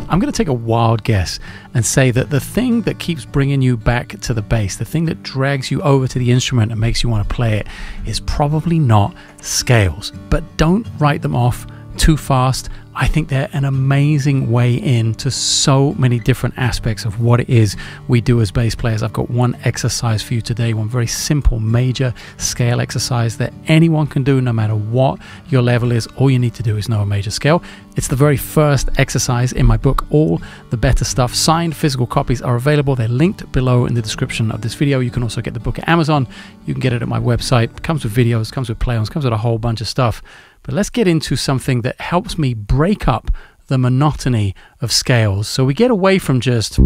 I'm going to take a wild guess and say that the thing that keeps bringing you back to the bass, the thing that drags you over to the instrument and makes you want to play it, is probably not scales. But don't write them off too fast. I think they're an amazing way into so many different aspects of what it is we do as bass players. I've got one exercise for you today, one very simple major scale exercise that anyone can do no matter what your level is. All you need to do is know a major scale. It's the very first exercise in my book, All the Better Stuff. Signed physical copies are available. They're linked below in the description of this video. You can also get the book at Amazon. You can get it at my website. It comes with videos, comes with play-ons, comes with a whole bunch of stuff. But let's get into something that helps me break up the monotony of scales. So we get away from just, and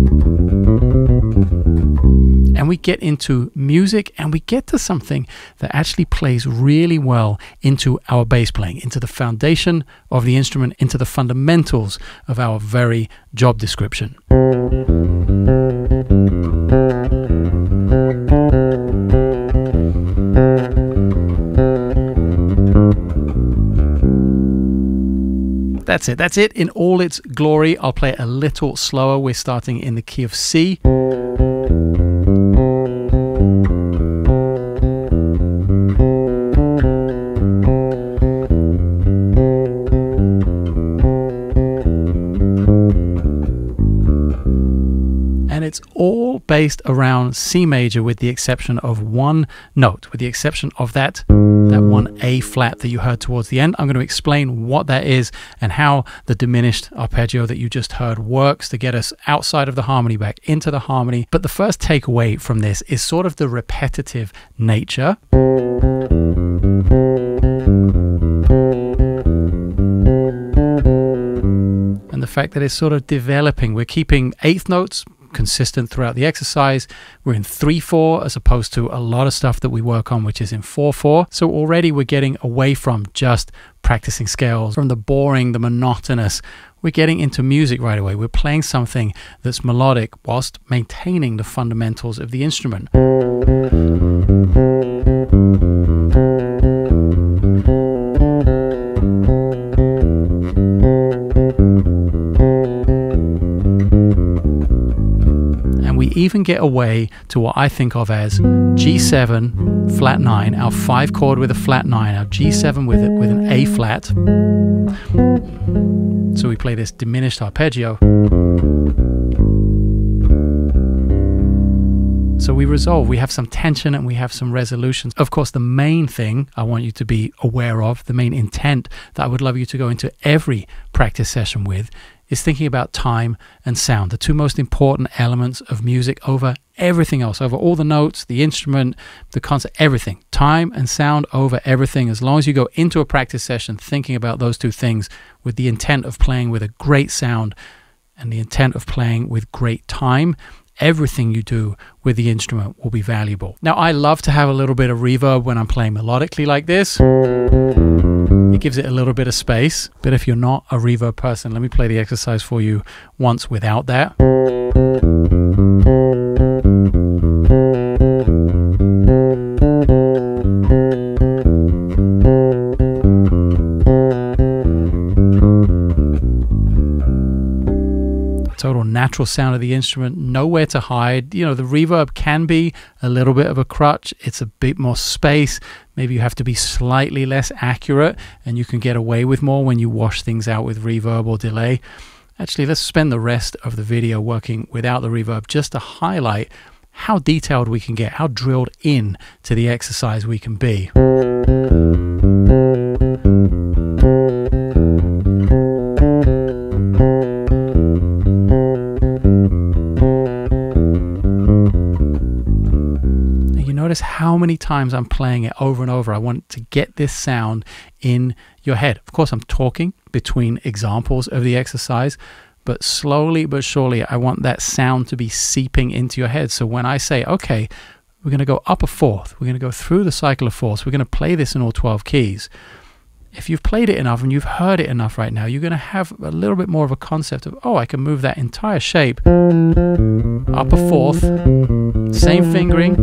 we get into music, and we get to something that actually plays really well into our bass playing, into the foundation of the instrument, into the fundamentals of our very job description. That's it in all its glory. I'll play it a little slower. We're starting in the key of C. And it's all based around C major with the exception of one note, with the exception of that one A flat that you heard towards the end. I'm going to explain what that is and how the diminished arpeggio that you just heard works to get us outside of the harmony back into the harmony. But the first takeaway from this is sort of the repetitive nature. And the fact that it's sort of developing. We're keeping eighth notes consistent throughout the exercise. We're in 3/4 as opposed to a lot of stuff that we work on which is in 4/4. So already we're getting away from just practicing scales, from the boring, the monotonous. We're getting into music right away. We're playing something that's melodic whilst maintaining the fundamentals of the instrument. Even get away to what I think of as G7 flat 9, our 5 chord with a flat 9, our G7 with an A flat. So we play this diminished arpeggio. So we resolve, we have some tension and we have some resolutions. Of course, the main thing I want you to be aware of, the main intent that I would love you to go into every practice session with, is thinking about time and sound, the two most important elements of music over everything else, over all the notes, the instrument, the concert, everything. Time and sound over everything. As long as you go into a practice session thinking about those two things with the intent of playing with a great sound and the intent of playing with great time, everything you do with the instrument will be valuable. Now, I love to have a little bit of reverb when I'm playing melodically like this. It gives it a little bit of space. But if you're not a reverb person, let me play the exercise for you once without that. Total natural sound of the instrument, nowhere to hide. You know, the reverb can be a little bit of a crutch. It's a bit more space. Maybe you have to be slightly less accurate and you can get away with more when you wash things out with reverb or delay. Actually, let's spend the rest of the video working without the reverb just to highlight how detailed we can get, how drilled in to the exercise we can be. Notice how many times I'm playing it over and over. I want to get this sound in your head. Of course, I'm talking between examples of the exercise, but slowly but surely, I want that sound to be seeping into your head. So when I say, okay, we're going to go up a fourth, we're going to go through the cycle of fourths, we're going to play this in all 12 keys. If you've played it enough and you've heard it enough right now, you're going to have a little bit more of a concept of, oh, I can move that entire shape up a fourth, same fingering,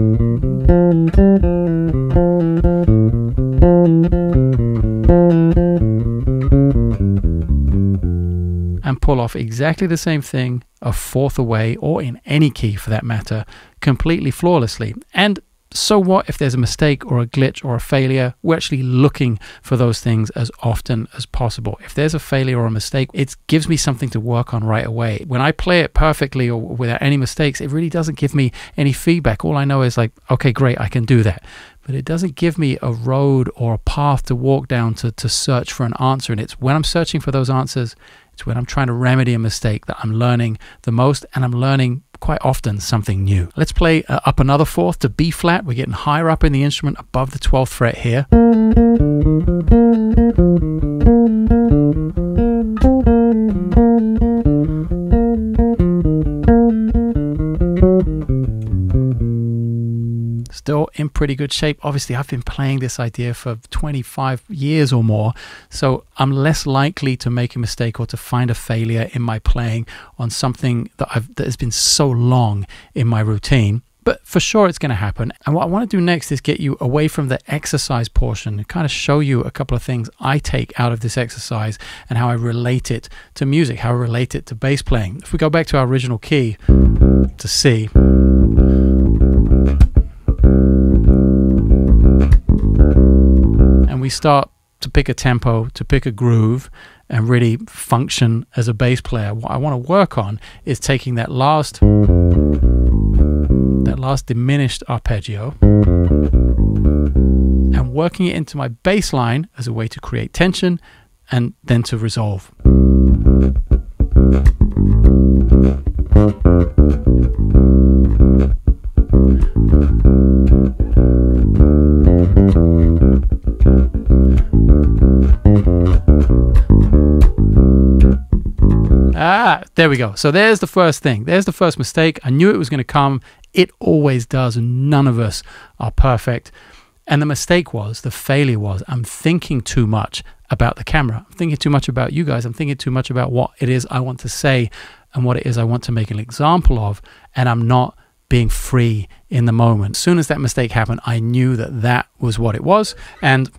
and pull off exactly the same thing a fourth away, or in any key for that matter, completely flawlessly. And so what if there's a mistake or a glitch or a failure? We're actually looking for those things as often as possible. If there's a failure or a mistake, it gives me something to work on right away. When I play it perfectly or without any mistakes, it really doesn't give me any feedback. All I know is like, okay, great, I can do that. But it doesn't give me a road or a path to walk down to search for an answer. And it's when I'm searching for those answers, it's when I'm trying to remedy a mistake that I'm learning the most, and I'm learning quite often something new. Let's play up another fourth to B flat. We're getting higher up in the instrument, above the 12th fret here. Still in pretty good shape. Obviously, I've been playing this idea for 25 years or more, so I'm less likely to make a mistake or to find a failure in my playing on something that has been so long in my routine. But for sure, it's going to happen. And what I want to do next is get you away from the exercise portion and kind of show you a couple of things I take out of this exercise and how I relate it to music, how I relate it to bass playing. If we go back to our original key, to C, and we start to pick a tempo, to pick a groove, and really function as a bass player, what I want to work on is taking that last diminished arpeggio and working it into my bass line as a way to create tension and then to resolve. There we go. So there's the first thing. There's the first mistake. I knew it was going to come. It always does. None of us are perfect. And the mistake was, the failure was, I'm thinking too much about the camera. I'm thinking too much about you guys. I'm thinking too much about what it is I want to say and what it is I want to make an example of. And I'm not being free in the moment. As soon as that mistake happened, I knew that that was what it was. And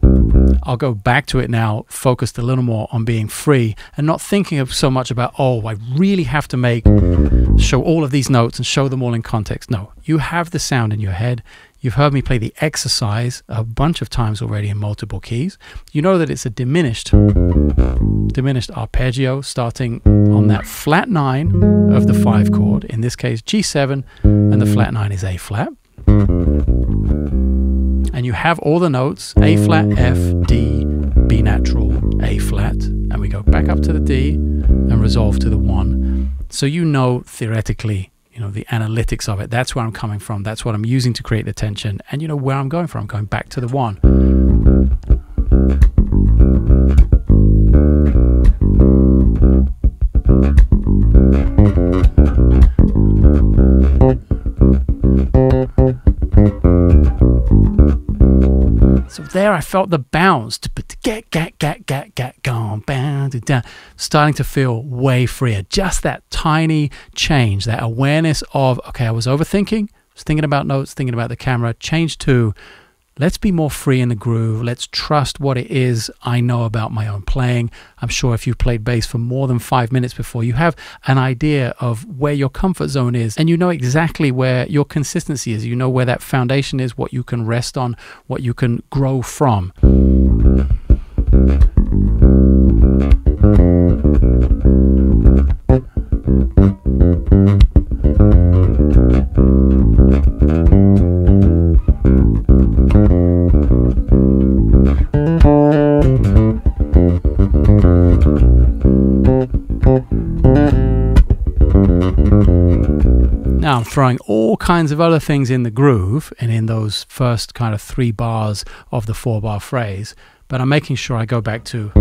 I'll go back to it now, focused a little more on being free and not thinking of so much about, oh, I really have to show all of these notes and show them all in context. No, you have the sound in your head. You've heard me play the exercise a bunch of times already in multiple keys. You know that it's a diminished arpeggio starting on that flat 9 of the 5 chord, in this case G7, and the flat 9 is A flat. And you have all the notes, A flat, F, D, B natural, A flat, and we go back up to the D and resolve to the 1. So you know theoretically, you know, the analytics of it. That's where I'm coming from. That's what I'm using to create the tension. And you know where I'm going from. I'm going back to the 1. So there I felt the bounce, starting to feel way freer. Just that tiny change, that awareness of, okay, I was overthinking, I was thinking about notes, thinking about the camera, change to, let's be more free in the groove. Let's trust what it is I know about my own playing. I'm sure if you've played bass for more than 5 minutes before, you have an idea of where your comfort zone is, and you know exactly where your consistency is. You know where that foundation is, what you can rest on, what you can grow from. Now I'm throwing all kinds of other things in the groove and in those first kind of 3 bars of the 4-bar phrase, but I'm making sure I go back to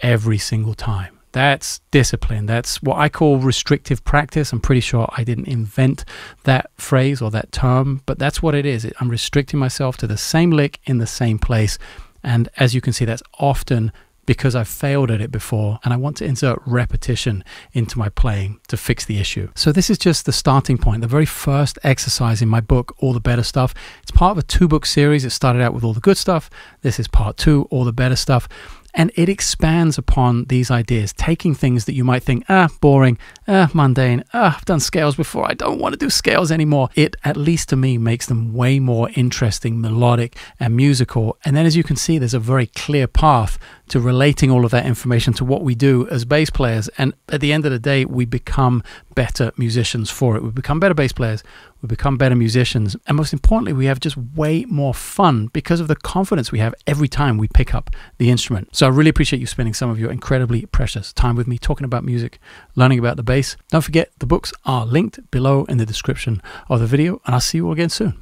every single time. That's discipline. That's what I call restrictive practice. I'm pretty sure I didn't invent that phrase or that term, but that's what it is. I'm restricting myself to the same lick in the same place. And as you can see, that's often because I've failed at it before, and I want to insert repetition into my playing to fix the issue. So this is just the starting point, the very first exercise in my book, All the Better Stuff. It's part of a 2-book series. It started out with All the Good Stuff. This is part 2, All the Better Stuff. And it expands upon these ideas, taking things that you might think, boring, mundane, I've done scales before, I don't want to do scales anymore. It, at least to me, makes them way more interesting, melodic and musical. And then as you can see, there's a very clear path to relating all of that information to what we do as bass players. And at the end of the day, we become better musicians for it. We become better bass players, we become better musicians, and most importantly, we have just way more fun because of the confidence we have every time we pick up the instrument. So I really appreciate you spending some of your incredibly precious time with me talking about music, learning about the bass. Don't forget, the books are linked below in the description of the video, and I'll see you all again soon.